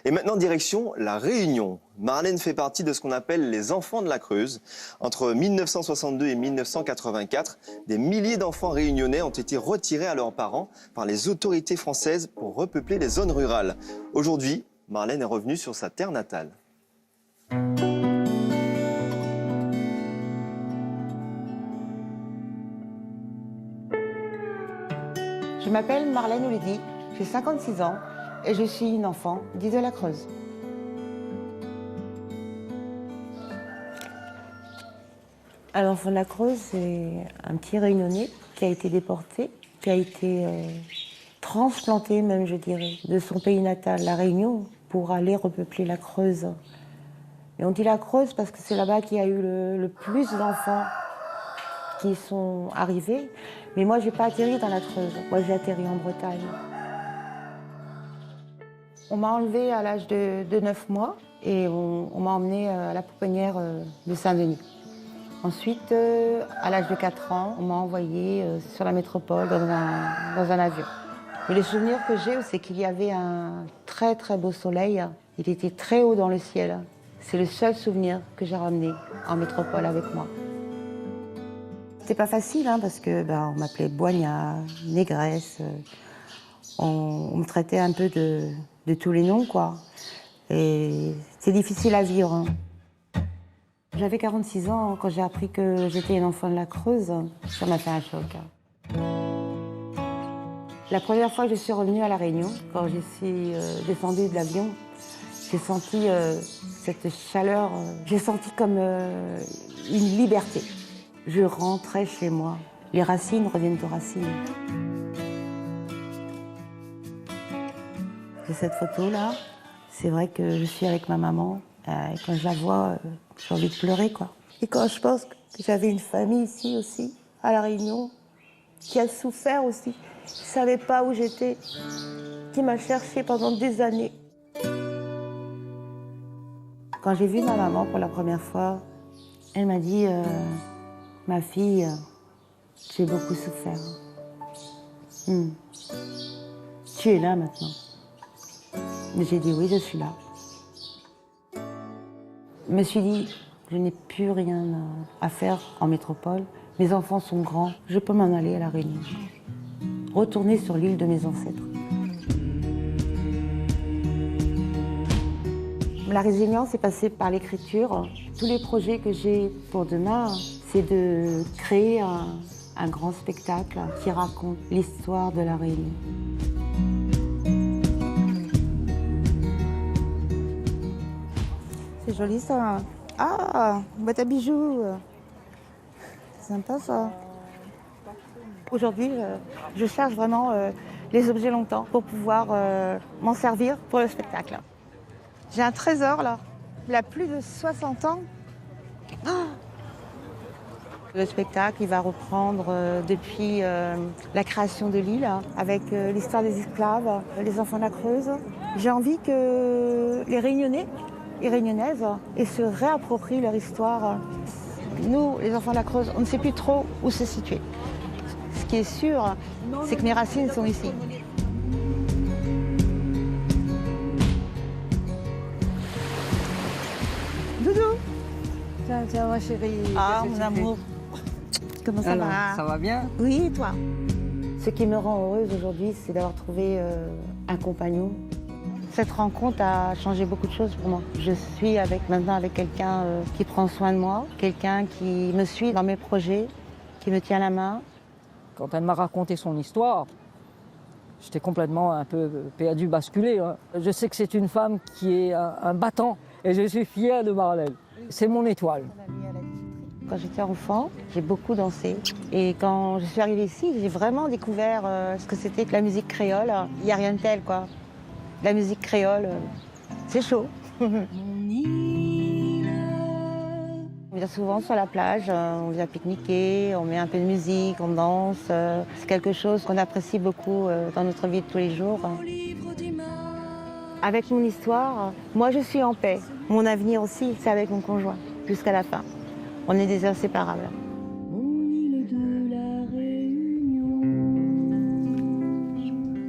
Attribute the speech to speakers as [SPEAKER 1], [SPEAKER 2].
[SPEAKER 1] Et maintenant, direction La Réunion. Marlène fait partie de ce qu'on appelle les enfants de la Creuse. Entre 1962 et 1984, des milliers d'enfants réunionnais ont été retirés à leurs parents par les autorités françaises pour repeupler les zones rurales. Aujourd'hui, Marlène est revenue sur sa terre natale.
[SPEAKER 2] Je m'appelle Marlène Ouledi, j'ai 56 ans et je suis une enfant d'Île de la Creuse. Un enfant de la Creuse, c'est un petit réunionnais qui a été déporté, qui a été transplanté même, je dirais, de son pays natal, la Réunion, pour aller repeupler la Creuse. Et on dit la Creuse parce que c'est là-bas qu'il y a eu le plus d'enfants qui sont arrivés. Mais moi, j'ai pas atterri dans la Creuse. Moi, j'ai atterri en Bretagne. On m'a enlevée à l'âge de 9 mois et on m'a emmenée à la pouponnière de Saint-Denis. Ensuite, à l'âge de 4 ans, on m'a envoyée sur la métropole dans un avion. Mais les souvenirs que j'ai, c'est qu'il y avait un très très beau soleil. Il était très haut dans le ciel. C'est le seul souvenir que j'ai ramené en métropole avec moi. C'était pas facile, hein, parce que on m'appelait Boignat, négresse. On me traitait un peu de tous les noms, quoi. Et c'est difficile à vivre. Hein. J'avais 46 ans quand j'ai appris que j'étais une enfant de la Creuse. Ça m'a fait un choc. Hein. La première fois que je suis revenue à La Réunion, quand je suis descendue de l'avion, j'ai senti cette chaleur. J'ai senti comme une liberté. Je rentrais chez moi. Les racines reviennent aux racines. J'ai cette photo-là. C'est vrai que je suis avec ma maman. Et quand je la vois, j'ai envie de pleurer, quoi. Et quand je pense que j'avais une famille ici aussi, à La Réunion, qui a souffert aussi, qui ne savait pas où j'étais, qui m'a cherché pendant des années. Quand j'ai vu ma maman pour la première fois, elle m'a dit ma fille, j'ai beaucoup souffert. Tu es là maintenant. Mais j'ai dit oui, je suis là. Je me suis dit, je n'ai plus rien à faire en métropole. Mes enfants sont grands, je peux m'en aller à La Réunion. Retourner sur l'île de mes ancêtres. La résilience est passée par l'écriture. Tous les projets que j'ai pour demain, c'est de créer un grand spectacle qui raconte l'histoire de La Réunion. C'est joli ça. Ah, une boîte à bijoux. C'est sympa ça. Aujourd'hui, je cherche vraiment les objets longtemps pour pouvoir m'en servir pour le spectacle. J'ai un trésor là, il a plus de 60 ans. Oh, le spectacle, il va reprendre depuis la création de l'île, avec l'histoire des esclaves, les enfants de la Creuse. J'ai envie que les Réunionnais et Réunionnaises se réapproprient leur histoire. Nous, les enfants de la Creuse, on ne sait plus trop où se situer. Ce qui est sûr, c'est que mes racines sont ici. Doudou.
[SPEAKER 3] Tiens, ma chérie.
[SPEAKER 2] Ah, mon amour. Comment ça
[SPEAKER 3] Alors,
[SPEAKER 2] va?
[SPEAKER 3] ça va bien?
[SPEAKER 2] Oui, et toi? Ce qui me rend heureuse aujourd'hui, c'est d'avoir trouvé un compagnon. Cette rencontre a changé beaucoup de choses pour moi. Je suis maintenant avec quelqu'un qui prend soin de moi, quelqu'un qui me suit dans mes projets, qui me tient la main.
[SPEAKER 3] Quand elle m'a raconté son histoire, j'étais complètement un peu perdu, basculé. Hein. Je sais que c'est une femme qui est un battant et je suis fier de Marlène. C'est mon étoile.
[SPEAKER 2] Quand j'étais enfant, j'ai beaucoup dansé. Et quand je suis arrivée ici, j'ai vraiment découvert ce que c'était que la musique créole. Il n'y a rien de tel, quoi. La musique créole, c'est chaud. On vient souvent sur la plage, on vient pique-niquer, on met un peu de musique, on danse. C'est quelque chose qu'on apprécie beaucoup dans notre vie de tous les jours. Avec mon histoire, moi je suis en paix. Mon avenir aussi, c'est avec mon conjoint, jusqu'à la fin. On est des inséparables.